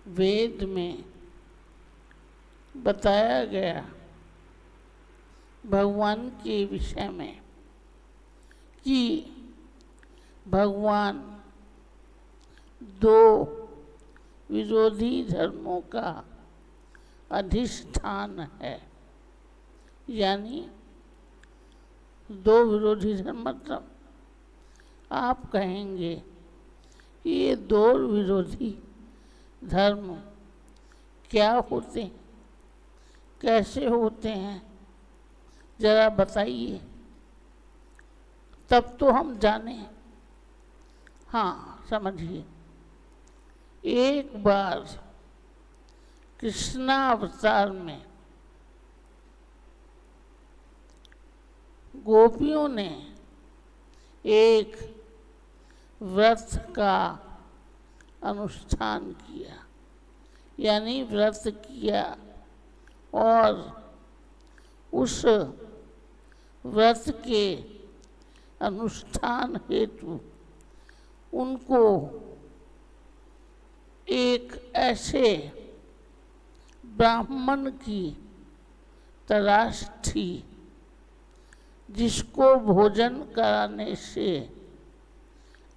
वेद में बताया गया भगवान के विषय में कि भगवान दो विरोधी धर्मों का अधिष्ठान है। यानी दो विरोधी धर्म मतलब आप कहेंगे कि ये दो विरोधी धर्म क्या होते हैं, कैसे होते हैं, जरा बताइए, तब तो हम जाने। हाँ, समझिए, एक बार कृष्णावतार में गोपियों ने एक व्रत का अनुष्ठान किया, यानी व्रत किया, और उस व्रत के अनुष्ठान हेतु उनको एक ऐसे ब्राह्मण की तलाश थी जिसको भोजन कराने से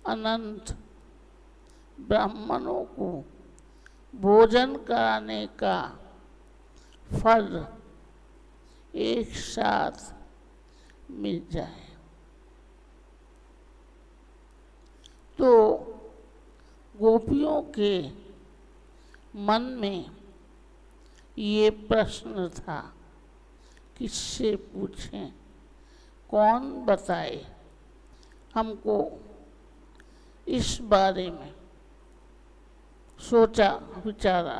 अनंत ब्राह्मणों को भोजन कराने का फल एक साथ मिल जाए। तो गोपियों के मन में ये प्रश्न था, किससे पूछें, कौन बताए हमको। इस बारे में सोचा विचारा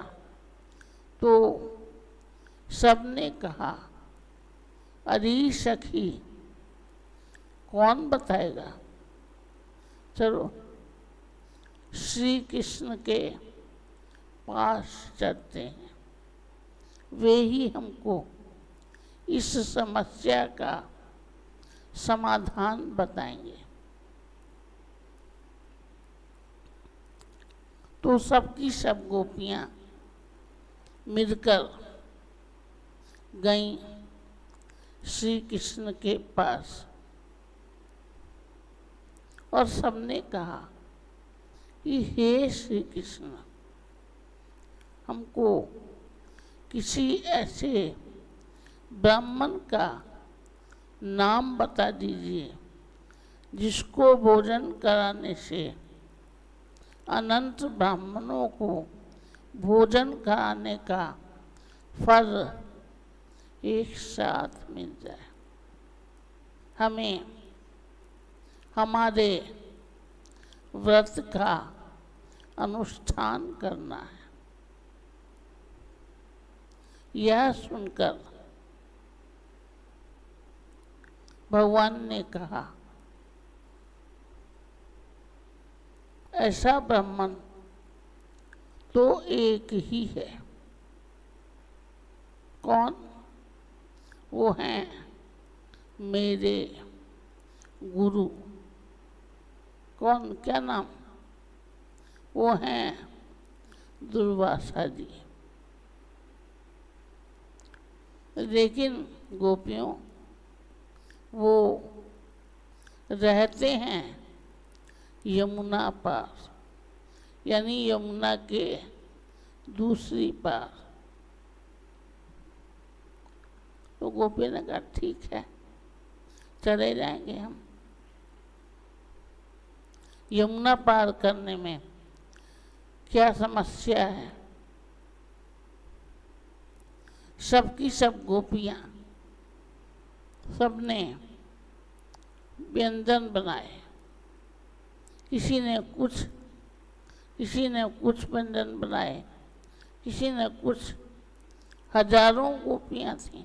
तो सबने कहा, अरे सखी, कौन बताएगा, चलो श्री कृष्ण के पास चलते हैं, वे ही हमको इस समस्या का समाधान बताएंगे। तो सबकी सब गोपियां मिलकर गईं श्री कृष्ण के पास और सबने कहा कि हे श्री कृष्ण, हमको किसी ऐसे ब्राह्मण का नाम बता दीजिए जिसको भोजन कराने से अनंत ब्राह्मणों को भोजन कराने का फल एक साथ मिल जाए। हमें हमारे व्रत का अनुष्ठान करना है। यह सुनकर भगवान ने कहा, ऐसा ब्राह्मण तो एक ही है। कौन? वो हैं मेरे गुरु। कौन? क्या नाम? वो हैं दुर्वासा जी। लेकिन गोपियों, वो रहते हैं यमुना पार, यानी यमुना के दूसरी पार। तो गोपी ने कहा, ठीक है, चले जाएंगे हम। यमुना पार करने में क्या समस्या है? सबकी सब गोपियां, सबने व्यंजन बनाए, किसी ने कुछ व्यंजन बनाए, किसी ने कुछ। हजारों गोपियां थीं,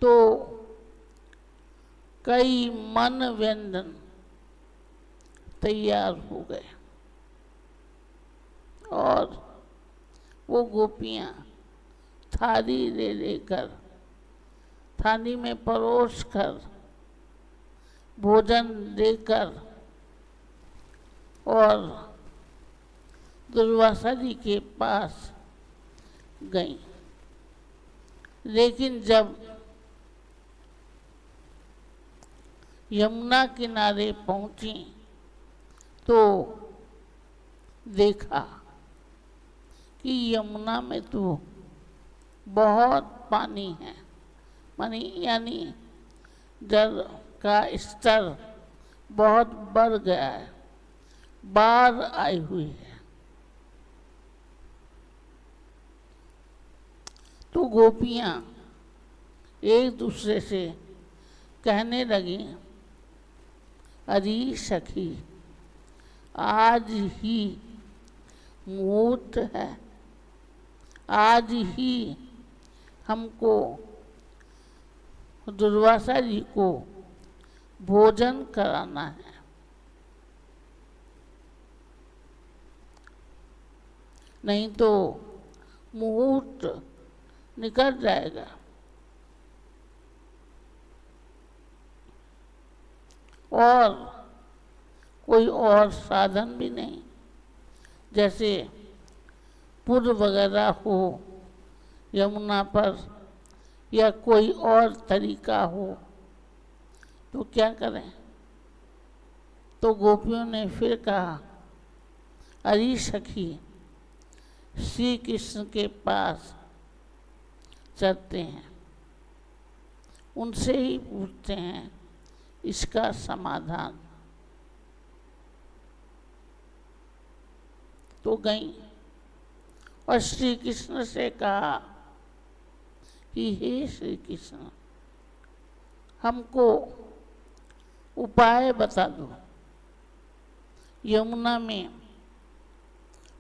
तो कई मन व्यंजन तैयार हो गए और वो गोपियां थाली ले लेकर, थाली में परोस कर, भोजन देकर और दुर्वासा जी के पास गई। लेकिन जब यमुना किनारे पहुंची तो देखा कि यमुना में तो बहुत पानी है, यानी जल का स्तर बहुत बढ़ गया है, बाढ़ आई हुई है। तो गोपियां एक दूसरे से कहने लगी, अरे सखी, आज ही मुहूर्त है, आज ही हमको दुर्वासा जी को भोजन कराना है, नहीं तो मुहूर्त निकल जाएगा। और कोई और साधन भी नहीं, जैसे पुल वगैरह हो यमुना पर या कोई और तरीका हो तो क्या करें। तो गोपियों ने फिर कहा, अरे सखी, श्री कृष्ण के पास चलते हैं, उनसे ही पूछते हैं इसका समाधान। तो गई और श्री कृष्ण से कहा कि हे श्री कृष्ण, हमको उपाय बता दो। यमुना में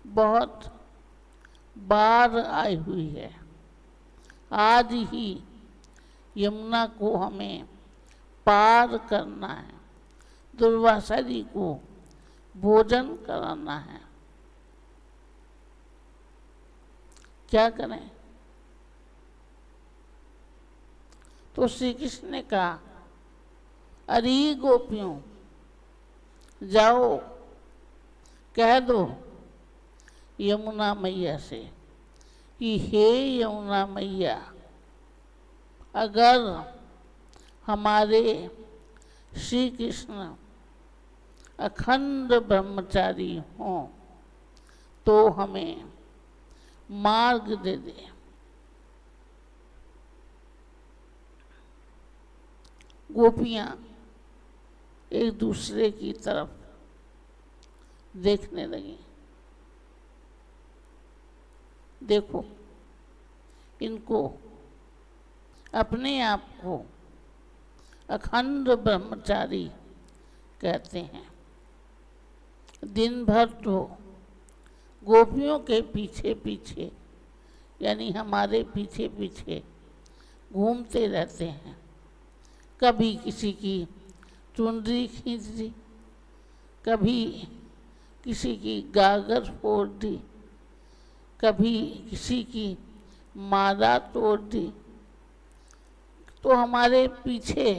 बहुत बाढ़ आई हुई है, आज ही यमुना को हमें पार करना है, दुर्वासा जी को भोजन कराना है, क्या करें। तो श्री कृष्ण ने कहा, अरे गोपियों, जाओ कह दो यमुना मैया से कि हे यमुना मैया, अगर हमारे श्री कृष्ण अखंड ब्रह्मचारी हों तो हमें मार्ग दे दे। गोपियां एक दूसरे की तरफ देखने लगी। देखो, इनको अपने आप को अखंड ब्रह्मचारी कहते हैं। दिन भर तो गोपियों के पीछे पीछे, यानी हमारे पीछे पीछे घूमते रहते हैं। कभी किसी की चुनरी खींच दी, कभी किसी की गागर फोड़ दी, कभी किसी की माला तोड़ दी। तो हमारे पीछे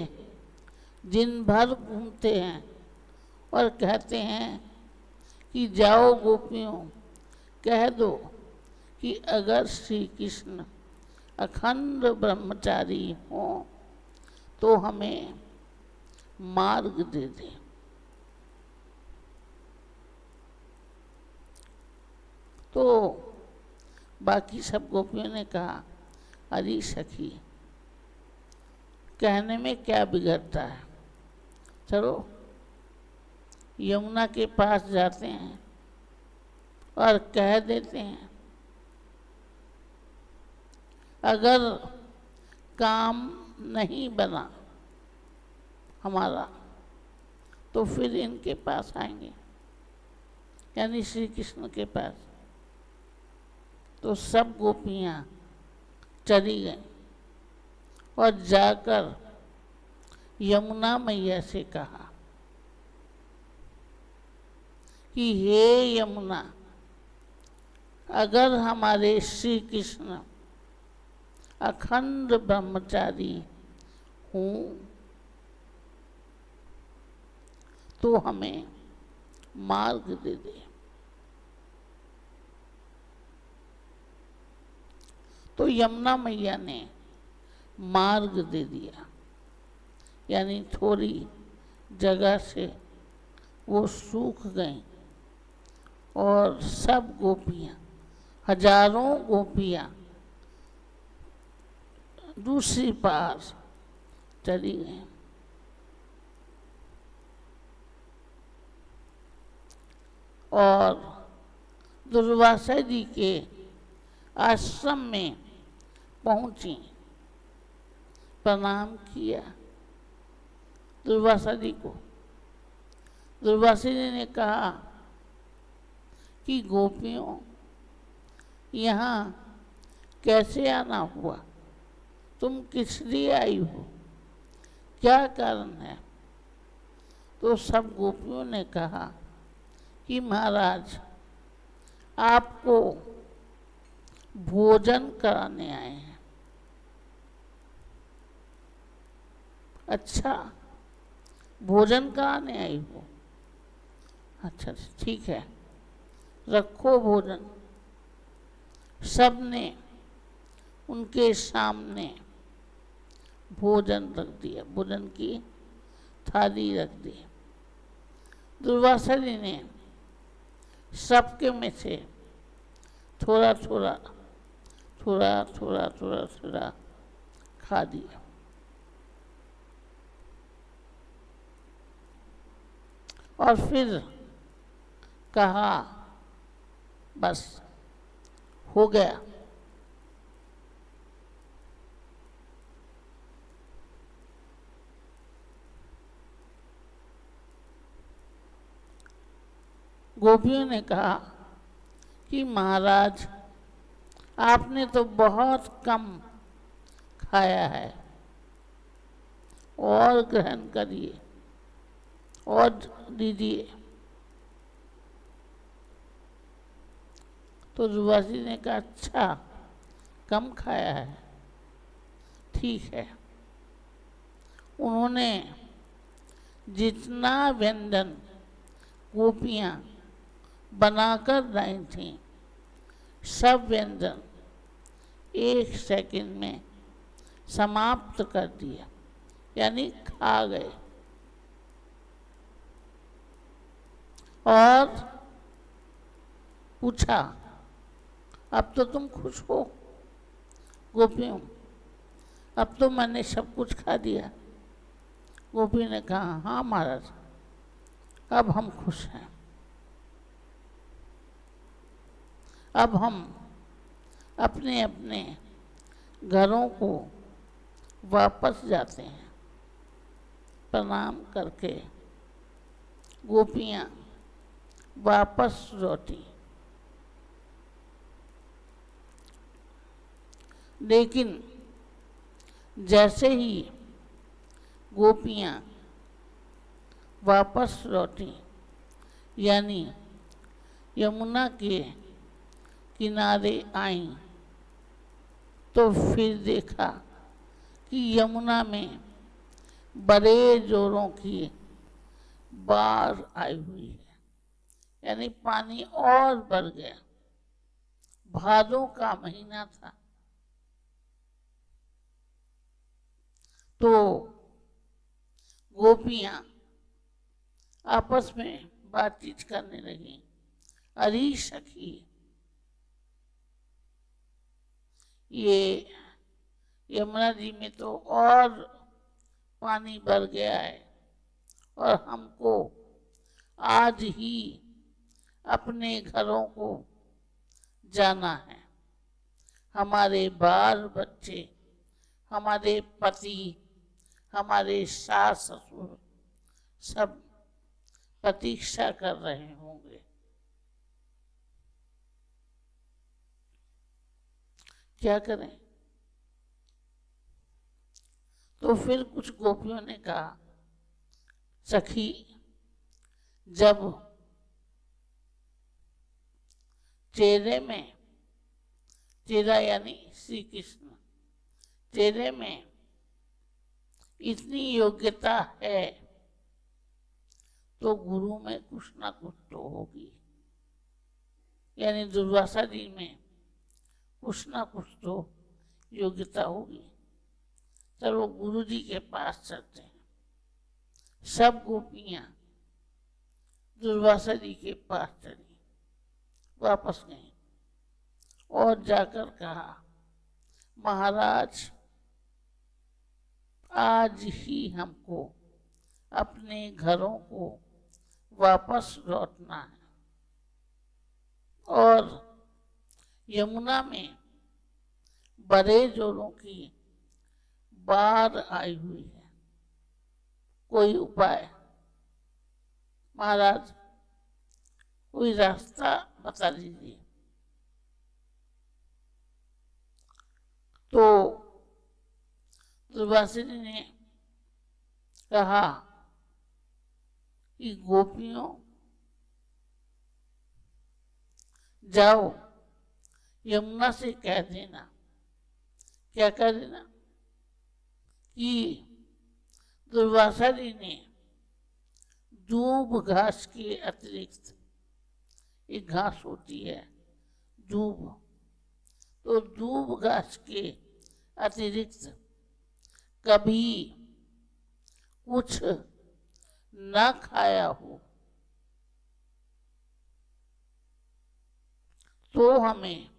दिन भर घूमते हैं और कहते हैं कि जाओ गोपियों, कह दो कि अगर श्री कृष्ण अखंड ब्रह्मचारी हों तो हमें मार्ग दे दे। तो बाकी सब गोपियों ने कहा, अरे सखी, कहने में क्या बिगड़ता है, चलो यमुना के पास जाते हैं और कह देते हैं। अगर काम नहीं बना हमारा तो फिर इनके पास आएंगे, यानी श्री कृष्ण के पास। तो सब गोपियां चली गईं और जाकर यमुना मैया से कहा कि हे यमुना, अगर हमारे श्री कृष्ण अखंड ब्रह्मचारी हूँ तो हमें मार्ग दे दे। तो यमुना मैया ने मार्ग दे दिया, यानी थोड़ी जगह से वो सूख गईं और सब गोपियाँ, हजारों गोपियाँ दूसरी पार चली गईं। और दुर्वासा जी के आश्रम में पहुंची, प्रणाम किया दुर्वासा जी को। दुर्वासा जी ने कहा कि गोपियों, यहाँ कैसे आना हुआ? तुम किस लिए आई हो? क्या कारण है? तो सब गोपियों ने कहा कि महाराज, आपको भोजन कराने आए हैं। अच्छा, भोजन कराने आई हो? अच्छा ठीक है, रखो भोजन। सबने उनके सामने भोजन रख दिया, भोजन की थाली रख दी। दुर्वासा जी ने सबके में से थोड़ा थोड़ा थोड़ा थोड़ा थोड़ा थोड़ा खा दिया। और फिर कहा, बस हो गया। गोपियों ने कहा कि महाराज, आपने तो बहुत कम खाया है, और ग्रहण करिए और दीजिए। तो दुर्वासी ने कहा, अच्छा कम खाया है, ठीक है। उन्होंने जितना व्यंजन गोपियाँ बनाकर लाई थीं, सब व्यंजन 1 सेकंड में समाप्त कर दिया, यानी खा गए। और पूछा, अब तो तुम खुश हो गोपियों? अब तो मैंने सब कुछ खा दिया। गोपी ने कहा, हाँ महाराज, अब हम खुश हैं। अब हम अपने अपने घरों को वापस जाते हैं। प्रणाम करके गोपियाँ वापस लौटी। लेकिन जैसे ही गोपियाँ वापस लौटी, यानी यमुना के किनारे आईं, तो फिर देखा कि यमुना में बड़े जोरों की बाढ़ आई हुई है, यानी पानी और बढ़ गया। भादों का महीना था। तो गोपियाँ आपस में बातचीत करने लगी, अरे सखी, ये यमुना जी में तो और पानी भर गया है, और हमको आज ही अपने घरों को जाना है। हमारे बाल बच्चे, हमारे पति, हमारे सास ससुर सब प्रतीक्षा कर रहे होंगे। क्या करें? तो फिर कुछ गोपियों ने कहा, सखी, जब चेहरे में, चेहरा यानी श्री कृष्ण, चेहरे में इतनी योग्यता है, तो गुरु में कुछ ना कुछ तो होगी। यानी दुर्वासा जी में कुछ ना कुछ तो योग्यता होगी। चलो गुरु जी के पास चलते हैं। सब गोपियां दुर्वासा जी के पास चली, वापस गई और जाकर कहा, महाराज आज ही हमको अपने घरों को वापस लौटना है और यमुना में बड़े जोरों की बाढ़ आई हुई है, कोई उपाय महाराज, कोई रास्ता बता दीजिए। तो दुर्वासिनी ने कहा कि गोपियों जाओ यमुना से कह देना, क्या कह देना कि दुर्वासा जी ने दूब घास के अतिरिक्त, एक घास होती है दूब, तो दूब घास के अतिरिक्त कभी कुछ न खाया हो तो हमें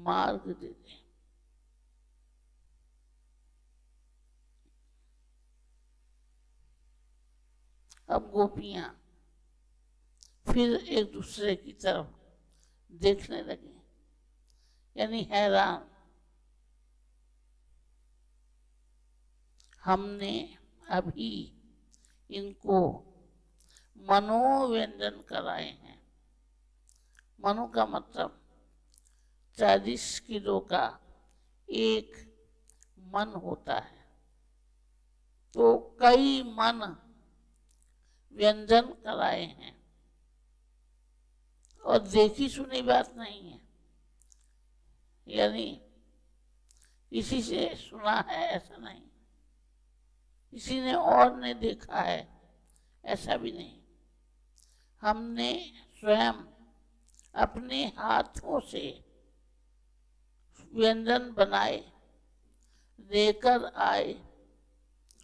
मार्ग दे दे। अब गोपियां फिर एक दूसरे की तरफ देखने लगी, यानी हैरान। हमने अभी इनको मनोव्यंजन कराए हैं। मनो का मतलब 40 किलो का एक मन होता है, तो कई मन व्यंजन कराए हैं और देखी सुनी बात नहीं है, यानी इसी से सुना है ऐसा नहीं, किसी ने और ने देखा है ऐसा भी नहीं। हमने स्वयं अपने हाथों से व्यंजन बनाए, लेकर आए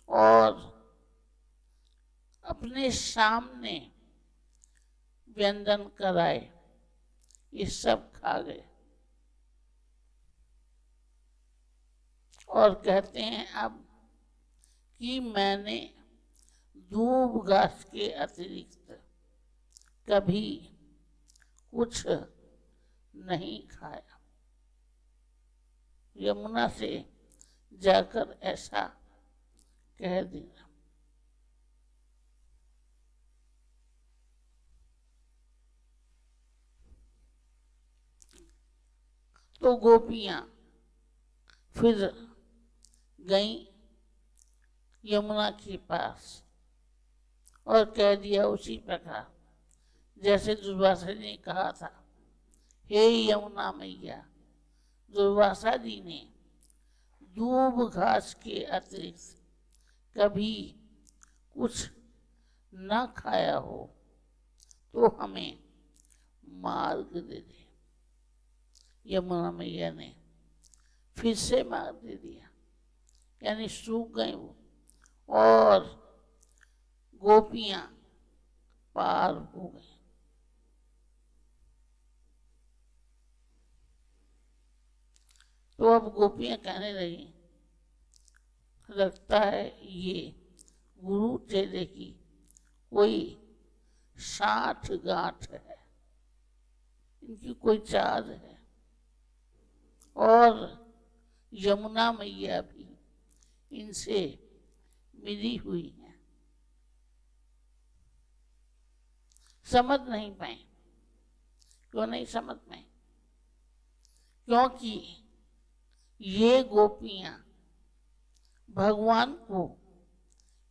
और अपने सामने व्यंजन कराए, ये सब खा गए और कहते हैं अब कि मैंने दूब घास के अतिरिक्त कभी कुछ नहीं खाया। यमुना से जाकर ऐसा कह देना। तो गोपियां फिर गईं यमुना के पास और कह दिया उसी प्रकार जैसे दुर्वासा जी ने कहा था। हे यमुना मैया, दुर्वासा जी ने दूब घास के अतिरिक्त कभी कुछ न खाया हो तो हमें मार्ग दे दे। यमुना मैया ने फिर से मार्ग दे दिया, यानी सूख गए वो और गोपियां पार हो गई। तो अब गोपियां कहने लगी, लगता है ये गुरु चेले की कोई साठ गांठ है, इनकी कोई चाल है और यमुना मैया भी इनसे मिली हुई है। समझ नहीं पाए। क्यों नहीं समझ पाए? क्योंकि ये गोपियां भगवान को,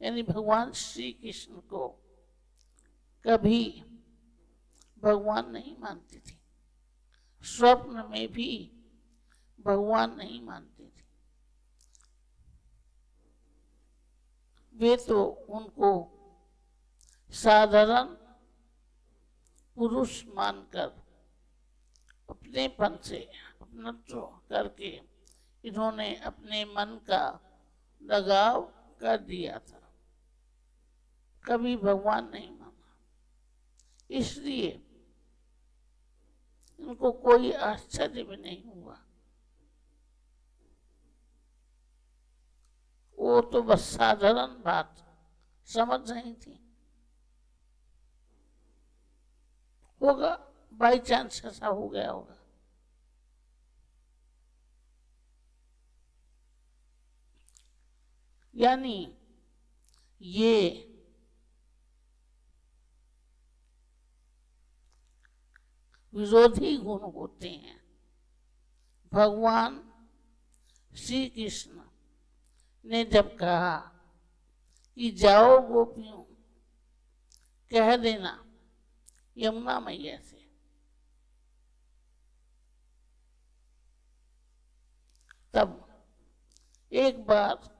यानी भगवान श्री कृष्ण को कभी भगवान नहीं मानती थी, स्वप्न में भी भगवान नहीं मानती थी। वे तो उनको साधारण पुरुष मानकर अपनेपन से अपनत्व करके इन्होंने अपने मन का लगाव कर दिया था, कभी भगवान नहीं माना। इसलिए इनको कोई आश्चर्य भी नहीं हुआ। वो तो बस साधारण बात समझ रही थी। होगा, बाई चांस ऐसा हो गया होगा। यानी ये विरोधी गुण होते हैं। भगवान श्री कृष्ण ने जब कहा कि जाओ गोपियों, कह देना यमुना मैया से, तब एक बार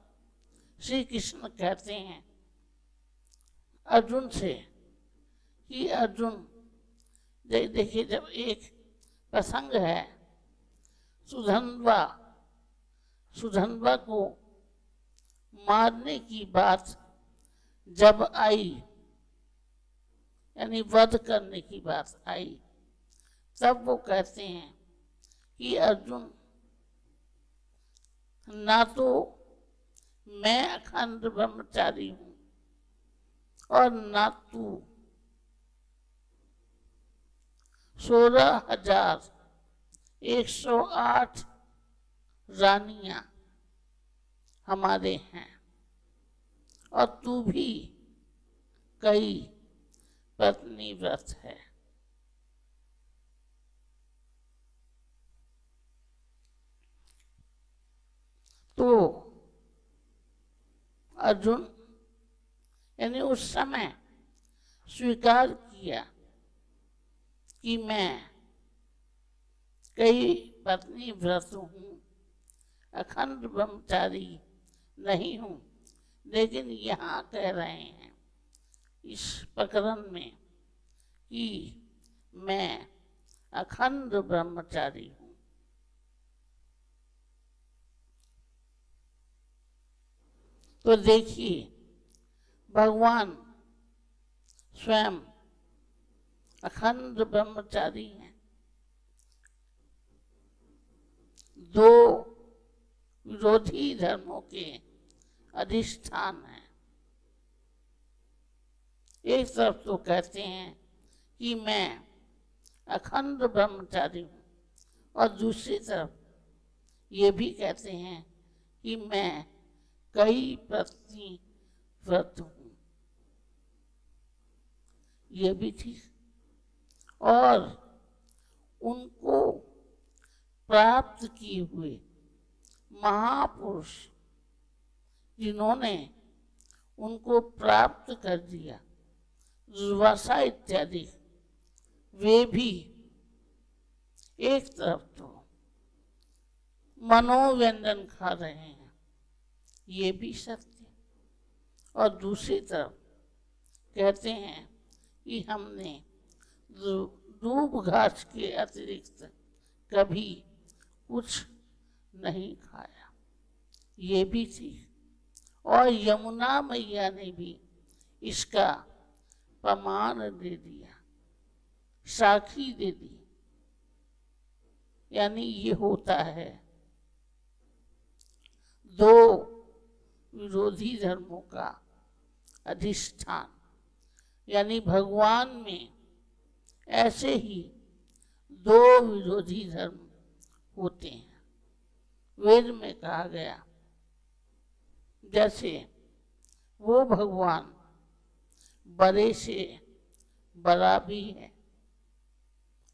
श्री कृष्ण कहते हैं अर्जुन से कि अर्जुन, देखिए, जब एक प्रसंग है, सुधन्वा सुधन्वा को मारने की बात जब आई, यानी वध करने की बात आई, तब वो कहते हैं कि अर्जुन, ना तो मैं अखंड ब्रह्मचारी हूं और ना तू। 16,108 रानियां हमारे हैं और तू भी कई पत्नी व्रत है। तो अर्जुन यानी उस समय स्वीकार किया कि मैं कई पत्नी व्रत हूँ, अखंड ब्रह्मचारी नहीं हूँ। लेकिन यहाँ कह रहे हैं इस प्रकरण में कि मैं अखंड ब्रह्मचारी हूँ। तो देखिए, भगवान स्वयं अखंड ब्रह्मचारी हैं। दो विरोधी धर्मों के अधिष्ठान हैं। एक तरफ तो कहते हैं कि मैं अखंड ब्रह्मचारी हूँ और दूसरी तरफ ये भी कहते हैं कि मैं कई पत्नी व्रत हूँ। ये भी ठीक। और उनको प्राप्त किए हुए महापुरुष जिन्होंने उनको प्राप्त कर दिया, दुर्वासा इत्यादि, वे भी एक तरफ तो मनोव्यंजन खा रहे हैं, ये भी सत्य, और दूसरी तरफ कहते हैं कि हमने दूब घास के अतिरिक्त कभी कुछ नहीं खाया, ये भी थी। और यमुना मैया ने भी इसका प्रमाण दे दिया, साक्षी दे दी। यानी ये होता है दो विरोधी धर्मों का अधिष्ठान। यानी भगवान में ऐसे ही दो विरोधी धर्म होते हैं। वेद में कहा गया, जैसे वो भगवान बड़े से बड़ा भी है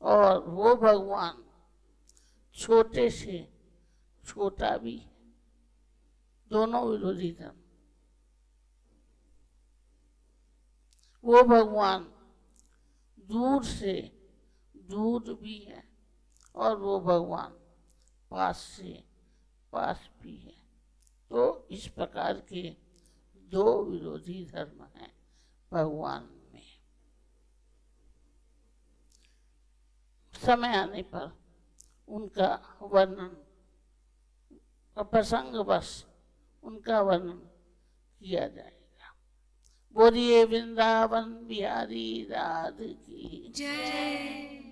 और वो भगवान छोटे से छोटा भी है, दोनों विरोधी धर्म। वो भगवान दूर से दूर भी है और वो भगवान पास से पास भी है। तो इस प्रकार के दो विरोधी धर्म हैं भगवान में। समय आने पर उनका वर्णन और प्रसंग बस उनका वर्णन किया जाएगा। बोलिए वृंदावन बिहारी राध की जय।